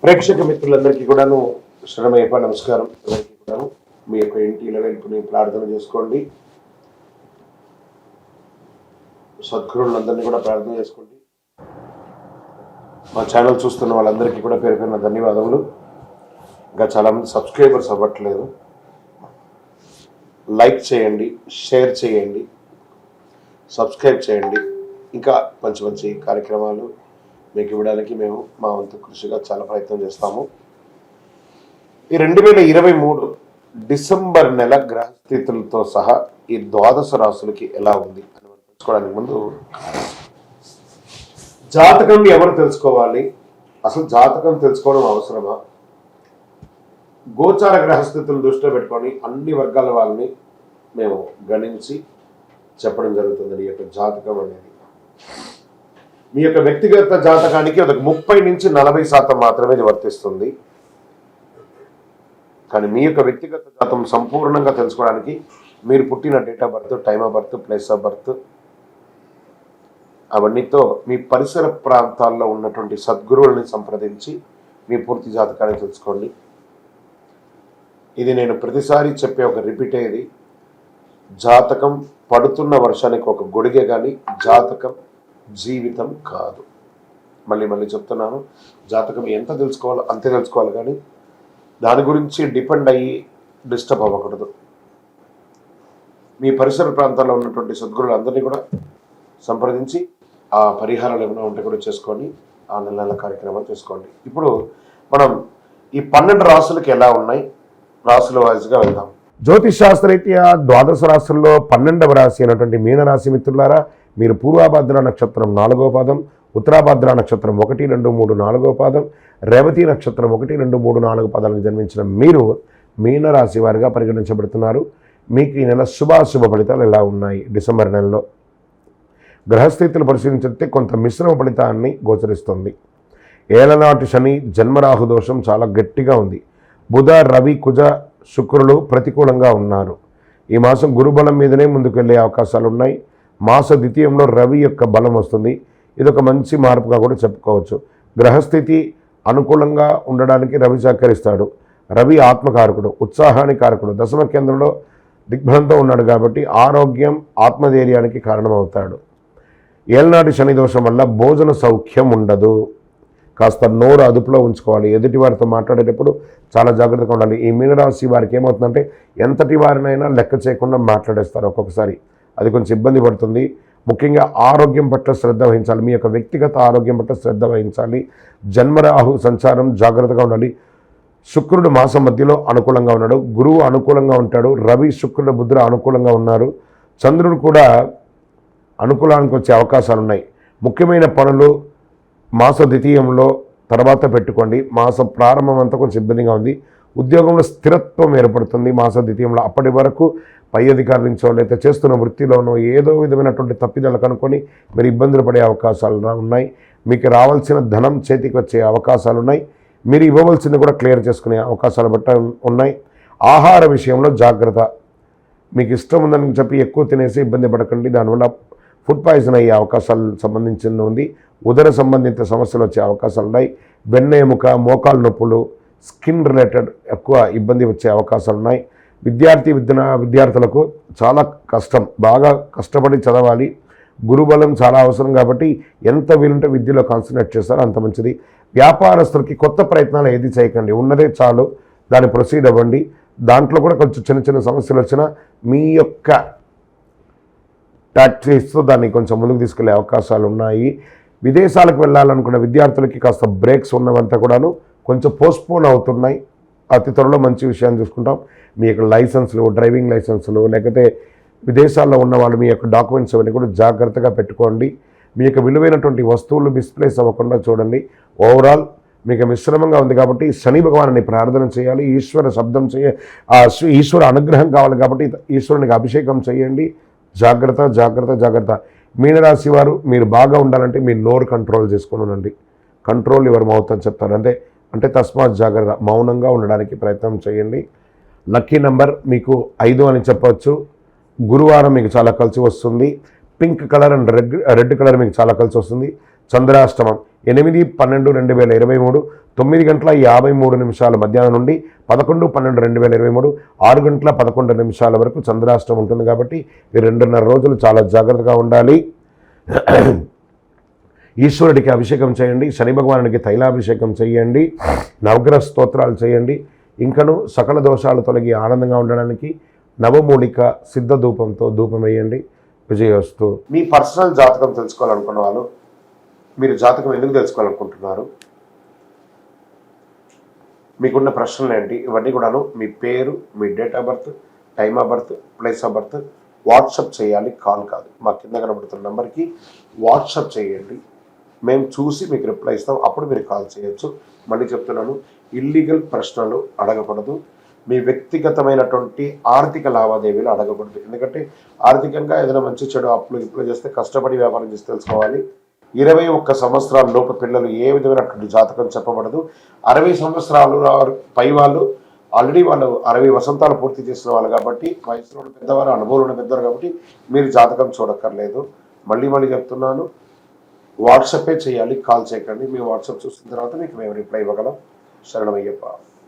ప్రేక్షక మిత్రులందరికీ కూడాను శరణమయ్యప్ప నమస్కారం. అందరికీ కూడాను మీ యొక్క ఇంటి ఇలవెల్పుని ప్రార్థన చేసుకోండి. సద్గురువులందరినీ కూడా ప్రార్థన చేసుకోండి. మా ఛానల్ చూస్తున్న వాళ్ళందరికీ కూడా పేరు పేరున ధన్యవాదములు. ఇంకా చాలామంది సబ్స్క్రైబర్స్ అవ్వట్లేదు. లైక్ చేయండి, షేర్ చేయండి, సబ్స్క్రైబ్ చేయండి. ఇంకా మంచి మంచి కార్యక్రమాలు మీకు ఇవ్వడానికి మేము మా వంతు కృషిగా చాలా ప్రయత్నం చేస్తాము. ఈ 2023 డిసెంబర్ నెల గ్రహస్థితులతో సహా ఈ ద్వాదశ రాశులకి ఎలా ఉంది అని మనం తెలుసుకోవడానికి ముందు జాతకం ఎవరు తెలుసుకోవాలి, అసలు జాతకం తెలుసుకోవడం అవసరమా, గోచార గ్రహస్థితులను దృష్టిలో పెట్టుకొని అన్ని వర్గాల వాళ్ళని మేము గణించి చెప్పడం జరుగుతుంది. ఈ యొక్క జాతకం అనేది మీ యొక్క వ్యక్తిగత జాతకానికి ఒక 30 నుంచి 40% మాత్రమే ఇది వర్తిస్తుంది. కానీ మీ యొక్క వ్యక్తిగత జాతకం సంపూర్ణంగా తెలుసుకోవడానికి మీరు పుట్టిన date of birth, time of birth, place of birth అవన్నీతో మీ పరిసర ప్రాంతాల్లో ఉన్నటువంటి సద్గురువుల్ని సంప్రదించి మీ పూర్తి జాతకాన్ని తెలుసుకోండి. ఇది నేను ప్రతిసారి చెప్పే ఒక రిపీట్ అయ్యేది. జాతకం పడుతున్న వర్షానికి ఒక గొడిగే కానీ జాతకం జీవితం కాదు. మళ్ళీ చెప్తున్నాను, జాతకం ఎంత తెలుసుకోవాలో అంతే తెలుసుకోవాలి, కానీ దాని గురించి డిపెండ్ అయ్యి డిస్టర్బ్ అవ్వకూడదు. మీ పరిసర ప్రాంతాల్లో ఉన్నటువంటి సద్గురులందరినీ కూడా సంప్రదించి ఆ పరిహారాలు ఏమైనా ఉంటే కూడా చేసుకొని ఆ నెల కార్యక్రమాలు చేసుకోండి. ఇప్పుడు మనం ఈ 12 రాసులకి ఎలా ఉన్నాయి, రాసుల వాయిస్గా వెళ్దాం. జ్యోతిష్ శాస్త్రరీత్యా ద్వాదశ రాశుల్లో 12వ రాశి అయినటువంటి మీనరాశి మిత్రులారా, మీరు పూర్వాభాద్ర నక్షత్రం 4వ పాదం, ఉత్తరాభాద్ర నక్షత్రం 1, 2, 3, 4వ పాదం, రేవతి నక్షత్రం 1, 2, 3, 4 పాదాలకు జన్మించిన మీరు మీనరాశి వారిగా పరిగణించబడుతున్నారు. మీకు ఈ నెల శుభాశుభ ఫలితాలు ఎలా ఉన్నాయి? డిసెంబర్ నెలలో గ్రహస్థితులు పరిశీలించితే కొంత మిశ్రమ ఫలితాన్ని గోచరిస్తుంది. ఏలనాటి శని జన్మరాహు దోషం చాలా గట్టిగా ఉంది. బుధ, రవి, కుజ, శుక్రులు ప్రతికూలంగా ఉన్నారు. ఈ మాసం గురుబలం మీదనే ముందుకు వెళ్ళే అవకాశాలు ఉన్నాయి. మాస ద్వితీయంలో రవి యొక్క బలం వస్తుంది. ఇది ఒక మంచి మార్పుగా కూడా చెప్పుకోవచ్చు. గ్రహస్థితి అనుకూలంగా ఉండడానికి రవి సహకరిస్తాడు. రవి ఆత్మకారకుడు, ఉత్సాహానికి కారకుడు, దశమ కేంద్రంలో దిగ్బలంతో ఉన్నాడు కాబట్టి ఆరోగ్యం, ఆత్మధైర్యానికి కారణమవుతాడు. ఏలనాటి శని దోషం వల్ల భోజన సౌఖ్యం ఉండదు. కాస్త నోరు అదుపులో ఉంచుకోవాలి. ఎదుటి వారితో మాట్లాడేటప్పుడు చాలా జాగ్రత్తగా ఉండాలి. ఈ మీనరాశి వారికి ఏమవుతుందంటే ఎంతటి వారినైనా లెక్క చేయకుండా మాట్లాడేస్తారు ఒక్కొక్కసారి. అది కొంచెం ఇబ్బంది పడుతుంది. ముఖ్యంగా ఆరోగ్యం పట్ల శ్రద్ధ వహించాలి. మీ యొక్క వ్యక్తిగత ఆరోగ్యం పట్ల శ్రద్ధ వహించాలి. జన్మరాహు సంచారం జాగ్రత్తగా ఉండాలి. శుక్రుడు మాసం మధ్యలో అనుకూలంగా ఉన్నాడు. గురువు అనుకూలంగా ఉంటాడు. రవి, శుక్రుడు, బుధుడు అనుకూలంగా ఉన్నారు. చంద్రుడు కూడా అనుకూలానికి వచ్చే అవకాశాలు ఉన్నాయి. ముఖ్యమైన పనులు మాస ద్వితీయంలో తర్వాత పెట్టుకోండి. మాస ప్రారంభం అంతా కొంచెం ఇబ్బందిగా ఉంది. ఉద్యోగంలో స్థిరత్వం ఏర్పడుతుంది మాస ద్వితీయంలో. అప్పటి వరకు పై అధికారుల నుంచో లేదా చేస్తున్న వృత్తిలోనో ఏదో విధమైనటువంటి తప్పిదాలు కనుక్కొని మీరు ఇబ్బందులు పడే అవకాశాలు ఉన్నాయి. మీకు రావాల్సిన ధనం చేతికి వచ్చే అవకాశాలు ఉన్నాయి. మీరు ఇవ్వవలసింది కూడా క్లియర్ చేసుకునే అవకాశాలు బట్టి ఉన్నాయి. ఆహార విషయంలో జాగ్రత్త. మీకు ఇష్టం ఉందని చెప్పి ఎక్కువ తినేసి ఇబ్బంది పడకండి. దానివల్ల ఫుడ్ పాయిజన్ అయ్యే అవకాశాలు సంబంధించింది ఉంది. ఉదర సంబంధిత సమస్యలు వచ్చే అవకాశాలు ఉన్నాయి. వెన్న ఎముక, మోకాలు నొప్పులు, స్కిన్ రిలేటెడ్ ఎక్కువ ఇబ్బంది వచ్చే అవకాశాలు ఉన్నాయి. విద్యార్థులకు చాలా కష్టం, బాగా కష్టపడి చదవాలి. గురుబలం చాలా అవసరం కాబట్టి ఎంత వీలుంటే విద్యలో కాన్సన్ట్రేట్ చేస్తారో అంత మంచిది. వ్యాపారస్తులకి కొత్త ప్రయత్నాలు ఏది చేయకండి. ఉన్నదే చాలు, దాన్ని ప్రొసీడ్ అవ్వండి. దాంట్లో కూడా కొంచెం చిన్న సమస్యలు వచ్చినా మీ యొక్క టాక్టిక్స్తో దాన్ని కొంచెం ముందుకు తీసుకెళ్లే అవకాశాలు ఉన్నాయి. విదేశాలకు వెళ్ళాలనుకున్న విద్యార్థులకి కాస్త బ్రేక్స్ ఉన్నవంతా కూడాను కొంచెం పోస్ట్పోన్ అవుతున్నాయి. అతి త్వరలో మంచి విషయాన్ని చూసుకుంటాం. మీ యొక్క లైసెన్సులు, డ్రైవింగ్ లైసెన్సులు, లేకపోతే విదేశాల్లో ఉన్న వాళ్ళు మీ యొక్క డాక్యుమెంట్స్ అవన్నీ కూడా జాగ్రత్తగా పెట్టుకోండి. మీ యొక్క విలువైనటువంటి వస్తువులు మిస్ప్లేస్ అవ్వకుండా చూడండి. ఓవరాల్ మీకు మిశ్రమంగా ఉంది కాబట్టి శని భగవాన్ని ప్రార్థన చేయాలి. ఈశ్వర శబ్దం ఈశ్వర అనుగ్రహం కావాలి కాబట్టి ఈశ్వరునికి అభిషేకం చేయండి. జాగ్రత్త. మీనరాశి వారు మీరు బాగా ఉండాలంటే మీ నోరు కంట్రోల్ చేసుకుని ఉండండి. కంట్రోల్ యువర్ మౌత్ అని చెప్తారు. అంటే తస్మాత్ జాగ్రత్త, మౌనంగా ఉండడానికి ప్రయత్నం చేయండి. లక్కీ నెంబర్ మీకు 5 అని చెప్పవచ్చు. గురువారం మీకు చాలా కలిసి వస్తుంది. Pink colour and red colour మీకు చాలా కలిసి వస్తుంది. చంద్రాష్టమం 8/12/2023 9:53 మధ్యాహ్నం నుండి 11/12/2023 6:11 వరకు చంద్రాష్టమం ఉంటుంది. కాబట్టి ఈ 2.5 రోజులు చాలా జాగ్రత్తగా ఉండాలి. ఈశ్వరుడికి అభిషేకం చేయండి, శని భగవానుడికి తైలాభిషేకం చేయండి, నవగ్రహ స్తోత్రాలు చేయండి. ఇంకను సకల దోషాలు తొలగి ఆనందంగా ఉండడానికి నవమూలిక సిద్ధ ధూపంతో ధూపం వేయండి. విజయోస్తు. మీ పర్సనల్ జాతకం తెలుసుకోవాలనుకున్న వాళ్ళు, మీరు జాతకం ఎందుకు తెలుసుకోవాలనుకుంటున్నారు, మీకున్న ప్రశ్నలు ఏంటి, ఇవన్నీ కూడాను మీ పేరు, మీ date of birth, time of birth, place of birth WhatsApp చేయాలి, కాల్ కాదు. మా కింద కనబడుతున్న నెంబర్కి వాట్సప్ చేయండి, మేము చూసి మీకు రిప్లై ఇస్తాం. అప్పుడు మీరు కాల్ చేయొచ్చు. మళ్ళీ చెప్తున్నాను, ఇల్లీగల్ ప్రశ్నలు అడగకూడదు, మీ వ్యక్తిగతమైనటువంటి ఆర్థిక లావాదేవీలు అడగకూడదు. ఎందుకంటే ఆర్థికంగా ఏదైనా మంచి చెడు అప్పులు ఇప్పుడు చేస్తే కష్టపడి వ్యాపారం చేసి తెలుసుకోవాలి. 21 సంవత్సరాల లోపు పిల్లలు ఏ విధమైనటువంటి జాతకం చెప్పబడదు. 60 సంవత్సరాలు పై వాళ్ళు ఆల్రెడీ వాళ్ళు 60 వసంతాలు పూర్తి చేసిన వాళ్ళు కాబట్టి, వయసులో ఉన్న పెద్దవారు, అనుభవంలో ఉన్న పెద్దవారు కాబట్టి మీరు జాతకం చూడక్కర్లేదు. మళ్ళీ చెప్తున్నాను, వాట్సాపే చేయాలి, కాల్ చేయకండి. మీ వాట్సాప్ చూసిన తర్వాత మీకు మేము రిప్లై ఇవ్వగలం. శరణమయ్యప్ప.